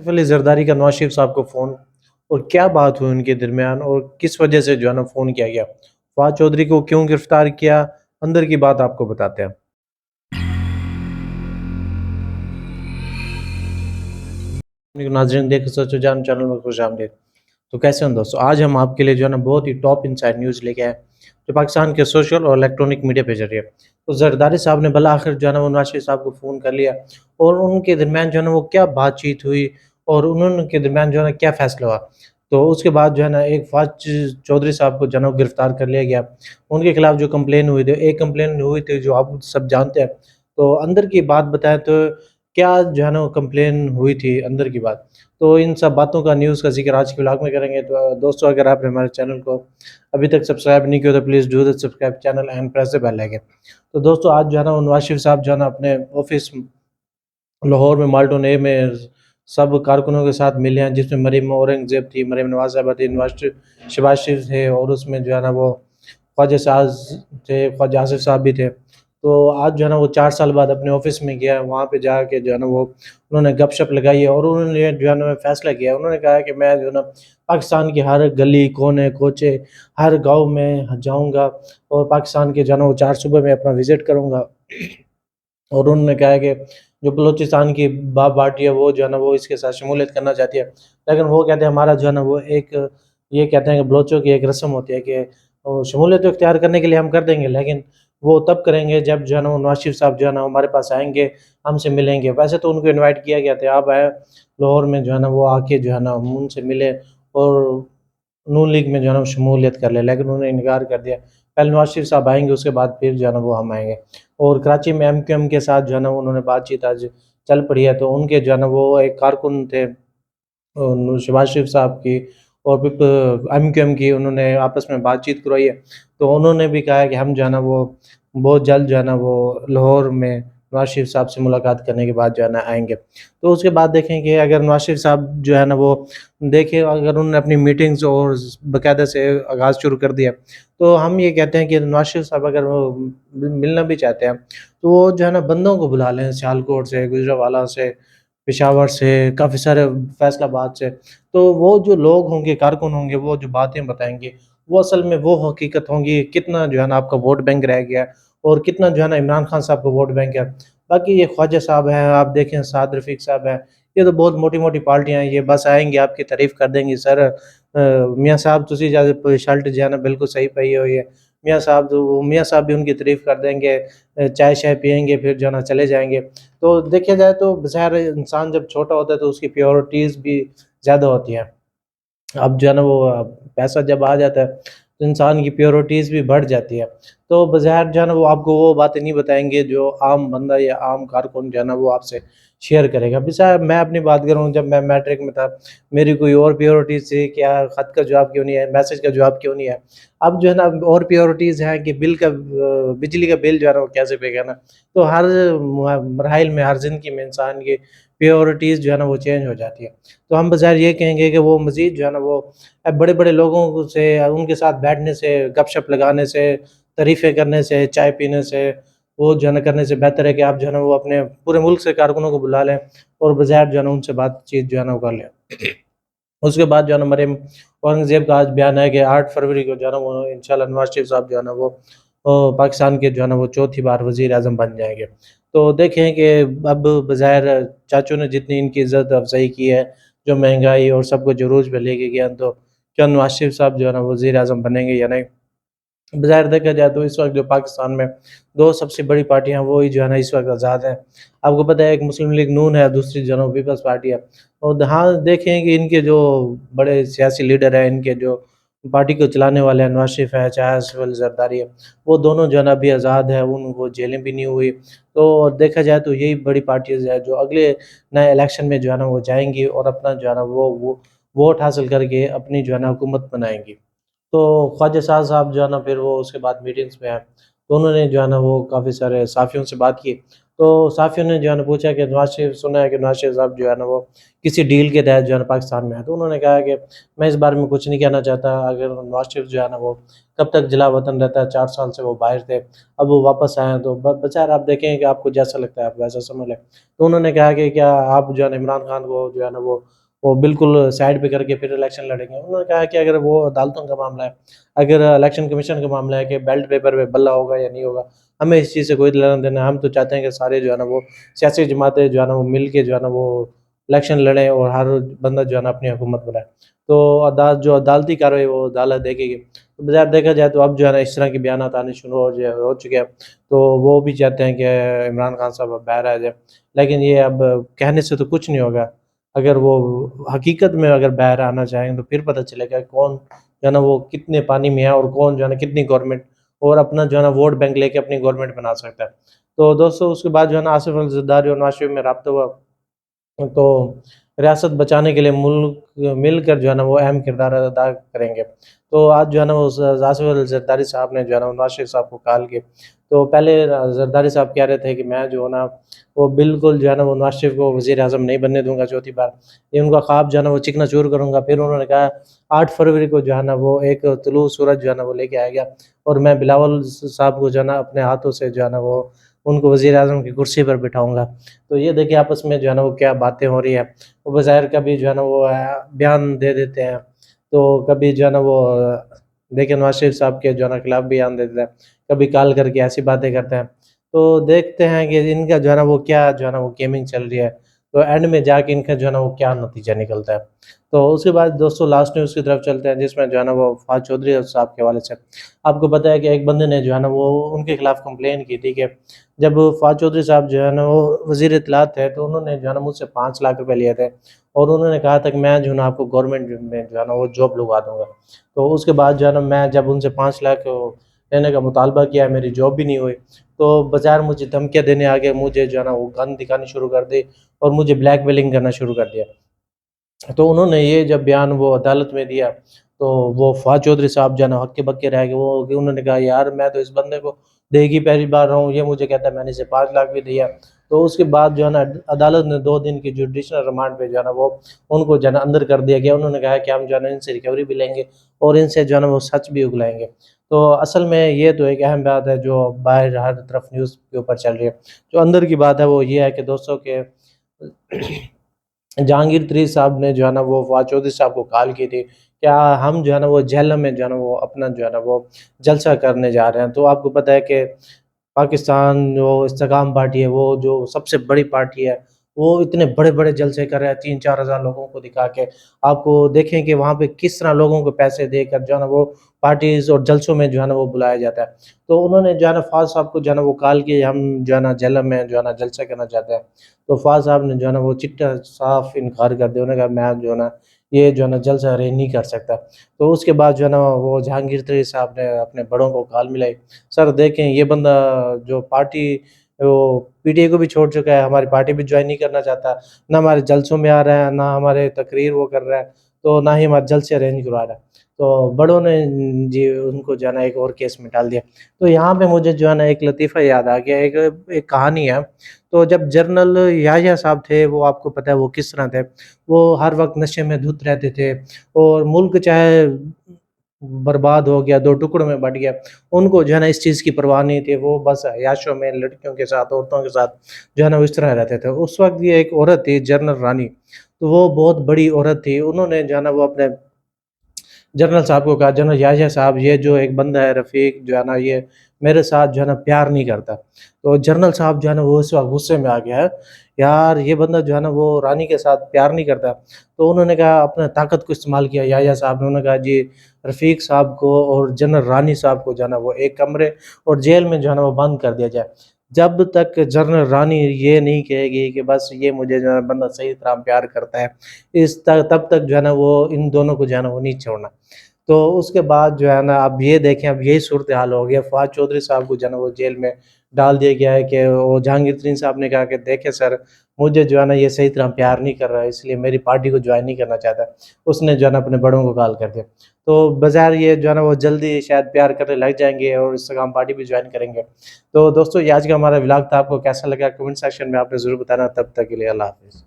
آصف علی زرداری کا نواز شریف صاحب کو فون، اور کیا بات ہوئی ان کے درمیان اور کس وجہ سے جو ہے نا فون کیا گیا؟ فواد چودھری کو کیوں گرفتار کیا؟ اندر کی بات آپ کو بتاتے ہیں۔ ناظرین، دیکھ سچو جان چینل میں خوش آمدید۔ تو کیسے ہیں دوستو؟ آج ہم آپ کے لیے جو ہے نا بہت ہی ٹاپ انسائڈ نیوز لے کے آئے جو پاکستان کے سوشل اور الیکٹرانک میڈیا پہ چل رہی ہے۔ تو زرداری صاحب نے بالآخر جو ہے نا وہ نواز شریف صاحب کو فون کر لیا، اور ان کے درمیان جو ہے نا وہ کیا بات چیت ہوئی، اور انہوں کے درمیان جو ہے نا کیا فیصلہ ہوا۔ تو اس کے بعد جو ہے نا ایک فواد چودھری صاحب کو جو ہے نا گرفتار کر لیا گیا۔ ان کے خلاف جو کمپلین ہوئی تھی، ایک کمپلین ہوئی تھی جو آپ سب جانتے ہیں۔ تو اندر کی بات بتائیں تو کیا جو ہے نا وہ کمپلین ہوئی تھی، اندر کی بات۔ تو ان سب باتوں کا نیوز کا ذکر آج کے ولاگ میں کریں گے۔ تو دوستو، اگر آپ نے ہمارے چینل کو ابھی تک سبسکرائب نہیں کیا تو please do the subscribe channel and press the bell icon. تو دوستو، آج جو ہے نا وہ نواز شریف صاحب جو ہے نا اپنے آفس لاہور میں مالٹون اے میں سب کارکنوں کے ساتھ ملے ہیں، جس میں مریم اورنگزیب تھی، مریم نواز صاحبہ تھی، شہباز شریف تھے، اور اس میں جو ہے نا وہ خواجہ ساز تھے، خواجہ آصف صاحب بھی تھے۔ تو آج جو ہے نا وہ 4 سال بعد اپنے آفس میں گیا، وہاں پہ جا کے جو ہے نا وہ انہوں نے گپ شپ لگائی ہے، اور انہوں نے جو ہے نا فیصلہ کیا۔ انہوں نے کہا کہ میں جو ہے نا پاکستان کی ہر گلی کونے کوچے ہر گاؤں میں جاؤں گا، اور پاکستان کے جو ہے نا وہ 4 صوبے میں اپنا وزٹ کروں گا۔ اور انہوں نے کہا ہے کہ جو بلوچستان کی باب پارٹی ہے وہ جو ہے نا وہ اس کے ساتھ شمولیت کرنا چاہتی ہے، لیکن وہ کہتے ہیں ہمارا جو ہے نا وہ ایک یہ کہتے ہیں کہ بلوچوں کی ایک رسم ہوتی ہے کہ شمولیت تو اختیار کرنے کے لیے ہم کر دیں گے، لیکن وہ تب کریں گے جب جو ہے نا وہ نواز شریف صاحب جو ہے نا ہمارے پاس آئیں گے، ہم سے ملیں گے۔ ویسے تو ان کو انوائٹ کیا گیا تھا، آپ آئے لاہور میں جو ہے نا وہ آ کے جو ہے نا ان سے ملے اور نون لیگ میں جو ہے نا شمولیت کر لے، لیکن انہوں نے انکار کر دیا۔ پہلے نواز شریف صاحب آئیں گے، اس کے بعد پھر جو ہے نا وہ ہم آئیں گے۔ اور کراچی میں ایم کے ساتھ جو ہے نا انہوں نے بات چیت آج چل پڑی ہے۔ تو ان کے جو ہے نا وہ ایک کارکن تھے شہباز شریف صاحب کی اور ایم کی، انہوں نے آپس میں بات چیت کروائی ہے۔ تو انہوں نے بھی کہا ہے کہ ہم جو ہے نا وہ بہت جلد جو ہے نا وہ لاہور میں نواز شریف صاحب سے ملاقات کرنے کے بعد جو ہے نا آئیں گے۔ تو اس کے بعد دیکھیں کہ اگر نواز شریف صاحب جو ہے نا وہ دیکھیں، اگر انہوں نے اپنی میٹنگز اور باقاعدہ سے آغاز شروع کر دیا، تو ہم یہ کہتے ہیں کہ نواز شریف صاحب اگر وہ ملنا بھی چاہتے ہیں تو وہ جو ہے نا بندوں کو بلا لیں، سیالکوٹ سے، گجرانوالہ سے، پشاور سے، کافی سارے فیصل آباد سے۔ تو وہ جو لوگ ہوں گے، کارکن ہوں گے، وہ جو باتیں بتائیں گے وہ اصل میں وہ حقیقت ہوں گی، کتنا جو ہے نا آپ کا ووٹ بینک رہ گیا اور کتنا جو ہے نا عمران خان صاحب کا ووٹ بینک ہے۔ باقی یہ خواجہ صاحب ہیں، آپ دیکھیں سعد رفیق صاحب ہیں، یہ تو بہت موٹی موٹی پارٹیاں ہیں، یہ بس آئیں گے آپ کی تعریف کر دیں گے، سر میاں صاحب تسی جا شرٹ جو ہے نا بالکل صحیح پہی ہوئی ہے، میاں صاحب بھی ان کی تعریف کر دیں گے، چائے شائے پئیں گے، پھر جو ہے نا چلے جائیں گے۔ تو دیکھا جائے تو بظاہر انسان جب چھوٹا ہوتا ہے تو اس کی پیورٹیز بھی زیادہ ہوتی ہیں۔ اب جو ہے نا وہ پیسہ جب آ جاتا ہے تو انسان کی پیورٹیز بھی بڑھ جاتی ہے۔ تو بظاہر جو ہے نا وہ آپ کو وہ باتیں نہیں بتائیں گے جو عام بندہ یا عام کارکن جو ہے نا وہ آپ سے شیئر کرے گا۔ بظاہر میں اپنی بات کروں، جب میں میٹرک میں تھا میری کوئی اور پیورٹیز تھی، کیا خط کا جواب کیوں نہیں ہے، میسج کا جواب کیوں نہیں ہے۔ اب جو ہے نا اور پیورٹیز ہیں کہ بجلی کا بل جو ہے نا وہ کیسے پے گا نا۔ تو ہر مراحل میں، ہر زندگی میں انسان کی پیورٹیز جو ہے نا وہ چینج ہو جاتی ہے۔ تو ہم بظاہر یہ کہیں گے کہ وہ مزید جو ہے نا وہ بڑے بڑے لوگوں سے، ان کے ساتھ بیٹھنے سے، گپ شپ لگانے سے، تعریفیں کرنے سے، چائے پینے سے، وہ جو ہے نا کرنے سے بہتر ہے کہ آپ جو ہے نا وہ اپنے پورے ملک سے کارکنوں کو بلا لیں اور بظاہر جو ہے نا ان سے بات چیت جو ہے نا وہ کر لیں۔ اس کے بعد جو ہے نا مریم اورنگزیب کا آج بیان ہے کہ 8 فروری کو جو ہے نا وہ انشاءاللہ نواز شریف صاحب جو ہے نا وہ پاکستان کے جو ہے نا وہ چوتھی بار وزیر اعظم بن جائیں گے۔ تو دیکھیں کہ اب بظاہر چاچو نے جتنی ان کی عزت افزائی کی ہے، جو مہنگائی اور سب کو عروج پہ لے کے گیا، تو کیا نواز شریف صاحب جو ہے نا وزیر اعظم بنیں گے یا نہیں؟ بظاہر دیکھا جائے تو اس وقت جو پاکستان میں دو سب سے بڑی پارٹیاں وہی جو ہے نا اس وقت آزاد ہیں۔ آپ کو پتہ ہے ایک مسلم لیگ نون ہے، دوسری جو ہے نا پیپلز پارٹی ہے۔ اور ہاں دیکھیں کہ ان کے جو بڑے سیاسی لیڈر ہیں، ان کے جو پارٹی کو چلانے والے ہیں، نواز شریف ہے چاہے آصف علی زرداری ہے، وہ دونوں جو ہے نا ابھی آزاد ہیں، ان کو جیلیں بھی نہیں ہوئی۔ تو دیکھا جائے تو یہی بڑی پارٹیز ہے جو اگلے نئے الیکشن میں جو ہے نا وہ جائیں گی اور اپنا جو ہے نا وہ ووٹ حاصل کر کے اپنی جو ہے نا حکومت بنائیں گی۔ تو خواجہ صاحب جو ہے نا پھر وہ اس کے بعد میٹنگز میں ہیں، تو انہوں نے جو ہے نا وہ کافی سارے صحافیوں سے بات کی، تو صحافیوں نے جو ہے نا پوچھا کہ نواز شریف، سنا ہے کہ نواز شریف صاحب جو ہے نا وہ کسی ڈیل کے تحت جو ہے نا پاکستان میں ہے، تو انہوں نے کہا کہ میں اس بارے میں کچھ نہیں کہنا چاہتا، اگر نواز شریف جو ہے نا وہ کب تک جلا وطن رہتا ہے، 4 سال سے وہ باہر تھے، اب وہ واپس آئے ہیں تو بچار آپ دیکھیں کہ آپ کو جیسا لگتا ہے آپ ویسا سمجھ لیں۔ تو انہوں نے کہا کہ کیا آپ جو ہے نا عمران خان کو جو ہے نا وہ بالکل سائڈ پہ کر کے پھر الیکشن لڑیں گے؟ انہوں نے کہا کہ اگر وہ عدالتوں کا معاملہ ہے، اگر الیکشن کمیشن کا معاملہ ہے کہ بیلٹ پیپر پہ بلہ ہوگا یا نہیں ہوگا، ہمیں اس چیز سے کوئی لینا دینا ہے۔ ہم تو چاہتے ہیں کہ سارے جو ہے نا وہ سیاسی جماعتیں جو ہے نا وہ مل کے جو ہے نا وہ الیکشن لڑیں اور ہر بندہ جو ہے نا اپنی حکومت بنائے، تو جو عدالتی کارروائی وہ عدالت دیکھے گی۔ تو بظاہر دیکھا جائے تو اب جو ہے نا اس طرح کے بیانات آنے شروع ہو چکے ہیں، تو وہ بھی چاہتے ہیں کہ عمران خان صاحب اب باہر آ جائے، لیکن یہ اب کہنے سے تو کچھ نہیں ہوگا، اگر وہ حقیقت میں اگر باہر آنا چاہیں گے تو پھر پتہ چلے گا کون جو ہے نا وہ کتنے پانی میں ہے اور کون جو ہے نا کتنی گورنمنٹ اور اپنا جو ہے نا ووٹ بینک لے کے اپنی گورنمنٹ بنا سکتا ہے۔ تو دوستو اس کے بعد جو ہے نا آصف الزرداری اور نواز شریف میں رابطہ ہوا، تو ریاست بچانے کے لیے ملک مل کر جو ہے نا وہ اہم کردار ادا کریں گے۔ تو آج جو ہے نا وہ آصف الزرداری صاحب نے جو ہے نا نواز شریف صاحب کو کال کی، تو پہلے زرداری صاحب کہہ رہے تھے کہ میں جو ہے نا وہ بالکل جو ہے نا وہ نواز شریف کو وزیر اعظم نہیں بننے دوں گا چوتھی بار، یہ ان کا خواب جو ہے نا وہ چکنا چور کروں گا۔ پھر انہوں نے کہا 8 فروری کو جو ہے نا وہ ایک طلوع سورج جو ہے نا وہ لے کے آئے گا، اور میں بلاول صاحب کو جو ہے نا اپنے ہاتھوں سے جو ہے نا وہ ان کو وزیر اعظم کی کرسی پر بٹھاؤں گا۔ تو یہ دیکھیں آپس میں جو ہے نا وہ کیا باتیں ہو رہی ہے، وہ بظاہر کبھی جو ہے نا وہ بیان دے دیتے ہیں، تو کبھی جو ہے نا وہ دیکھیں نواز شریف صاحب کے جو ہے نا خلاف بیان دے دیتے ہیں، کبھی کال کر کے ایسی باتیں کرتے ہیں، تو دیکھتے ہیں کہ ان کا جو ہے نا وہ کیا جو ہے نا وہ گیمنگ چل رہی ہے، تو اینڈ میں جا کے ان کا جو ہے نا وہ کیا نتیجہ نکلتا ہے۔ تو اس کے بعد دوستوں لاسٹ نیوز کی طرف چلتے ہیں، جس میں جو ہے نا وہ فواز چودھری صاحب کے حوالے سے آپ کو پتہ ہے کہ ایک بندے نے جو ہے نا وہ ان کے خلاف کمپلین کی تھی کہ جب فواز چودھری صاحب جو ہے نا وہ وزیر اطلاعات تھے، تو انہوں نے جو ہے نا مجھ سے 5 لاکھ روپے لیے تھے، اور انہوں نے کہا تھا کہ میں جو ہے نا آپ کو گورنمنٹ میں جو ہے نا وہ جاب لگوا دوں گا۔ تو اس کے بعد جو ہے نا میں جب ان سے 5 لاکھ لینے کا مطالبہ کیا، میری جاب بھی نہیں ہوئی، تو بظاہر مجھے دھمکیاں دینے آگے، مجھے جو ہے نا وہ گن دکھانی شروع کر دی اور مجھے بلیک میلنگ کرنا شروع کر دیا۔ تو انہوں نے یہ جب بیان وہ عدالت میں دیا، تو وہ فواز چودھری صاحب جو ہے نا ہکے بکے رہ گئے، وہ کہ انہوں نے کہا یار میں تو اس بندے کو دیکھ ہی پہلی بار رہا ہوں، یہ مجھے کہتا ہے میں نے اسے 5 لاکھ بھی دیا۔ تو اس کے بعد جو ہے نا عدالت نے 2 دن کی جوڈیشنل ریمانڈ پہ جو ہے نا وہ ان کو جو ہے نا اندر کر دیا گیا۔ انہوں نے کہا کہ ہم جو ہے نا ان سے ریکوری بھی لیں گے اور ان سے جو ہے نا وہ سچ بھی اگلائیں گے۔ تو اصل میں یہ تو ایک اہم بات ہے جو باہر ہر طرف نیوز کے اوپر چل رہی ہے، جو اندر کی بات ہے وہ یہ ہے کہ دوستوں کے جہانگیر تریش صاحب نے جو ہے نا وہ فواز چودھری صاحب کو کال کی تھی، کیا ہم جو ہے نا وہ جہلم میں جو ہے نا وہ اپنا جو ہے نا وہ جلسہ کرنے جا رہے ہیں۔ تو آپ کو پتہ ہے کہ پاکستان جو استحکام پارٹی ہے، وہ جو سب سے بڑی پارٹی ہے، وہ اتنے بڑے بڑے جلسے کر رہے ہیں 3-4 ہزار لوگوں کو دکھا کے۔ آپ کو دیکھیں کہ وہاں پہ کس طرح لوگوں کو پیسے دے کر جو ہے نا وہ پارٹیز اور جلسوں میں جو ہے نا وہ بلایا جاتا ہے۔ تو انہوں نے جو ہے نا فواز صاحب کو جو ہے نا وہ کال کی، ہم جو ہے نا جہلم میں جو ہے نا جلسہ کرنا چاہتے ہیں۔ تو فواز صاحب نے جو ہے نا وہ چٹا صاف انکار کر دیا، انہوں نے کہا میں جو ہے نا یہ جو ہے نا جلسہ ارینج نہیں کر سکتا۔ تو اس کے بعد جو ہے نا وہ جہانگیر تریش صاحب نے اپنے بڑوں کو کال ملائی، سر دیکھیں یہ بندہ جو پارٹی وہ پی ٹی آئی کو بھی چھوڑ چکا ہے، ہماری پارٹی بھی جوائن نہیں کرنا چاہتا، نہ ہمارے جلسوں میں آ رہا ہے، نہ ہمارے تقریر وہ کر رہا ہے، تو نہ ہی ہمارے جلسے ارینج کروا رہا ہے۔ تو بڑوں نے جی ان کو جو ہے نا ایک اور کیس میں ڈال دیا۔ تو یہاں پہ مجھے جو ہے نا ایک لطیفہ یاد آ گیا، ایک کہانی ہے۔ تو جب جنرل یحییٰ صاحب تھے، وہ آپ کو پتہ ہے وہ کس طرح تھے، وہ ہر وقت نشے میں دھت رہتے تھے، اور ملک چاہے برباد ہو گیا، 2 ٹکڑوں میں بٹ گیا، ان کو جو ہے نا اس چیز کی پرواہ نہیں تھی، وہ بس عیاشوں میں لڑکیوں کے ساتھ، عورتوں کے ساتھ جو ہے نا اس طرح رہتے تھے۔ اس وقت یہ ایک عورت تھی جنرل رانی، تو وہ بہت بڑی عورت تھی، انہوں نے جو ہے نا وہ اپنے جنرل صاحب کو کہا جنرل یحییٰ صاحب یہ جو ایک بندہ ہے رفیق جو ہے نا یہ میرے ساتھ جو ہے نا پیار نہیں کرتا۔ تو جنرل صاحب جو ہے نا وہ اس وقت غصے میں آ گیا ہے، یار یہ بندہ جو ہے نا وہ رانی کے ساتھ پیار نہیں کرتا۔ تو انہوں نے کہا اپنے طاقت کو استعمال کیا یحییٰ صاحب نے، انہوں نے کہا جی رفیق صاحب کو اور جنرل رانی صاحب کو جو ہے نا وہ ایک کمرے اور جیل میں جو ہے نا وہ بند کر دیا جائے، جب تک جنرل رانی یہ نہیں کہے گی کہ بس یہ مجھے جو ہے نا بندہ صحیح طرح پیار کرتا ہے، تب تک جو ہے نا وہ ان دونوں کو جو ہے نا وہ نہیں چھوڑنا۔ تو اس کے بعد جو ہے نا اب یہ دیکھیں، اب یہی صورتحال ہو گیا، فواز چودھری صاحب کو جو ہے نا وہ جیل میں ڈال دیا گیا ہے کہ وہ جہانگیر ترین صاحب نے کہا کہ دیکھیں سر مجھے جو ہے نا یہ صحیح طرح پیار نہیں کر رہا ہے، اس لیے میری پارٹی کو جوائن نہیں کرنا چاہتا. اس نے جو ہے نا اپنے بڑوں کو کال کر دیا. تو بظاہر یہ جو ہے نا وہ جلدی شاید پیار کرنے لگ جائیں گے اور انسٹاگرام پارٹی بھی جوائن کریں گے. تو دوستو یہ آج کا ہمارا ولاگ تھا، آپ کو کیسا لگا کمنٹ سیکشن میں آپ نے ضرور بتانا. تب تک کے لیے اللہ حافظ.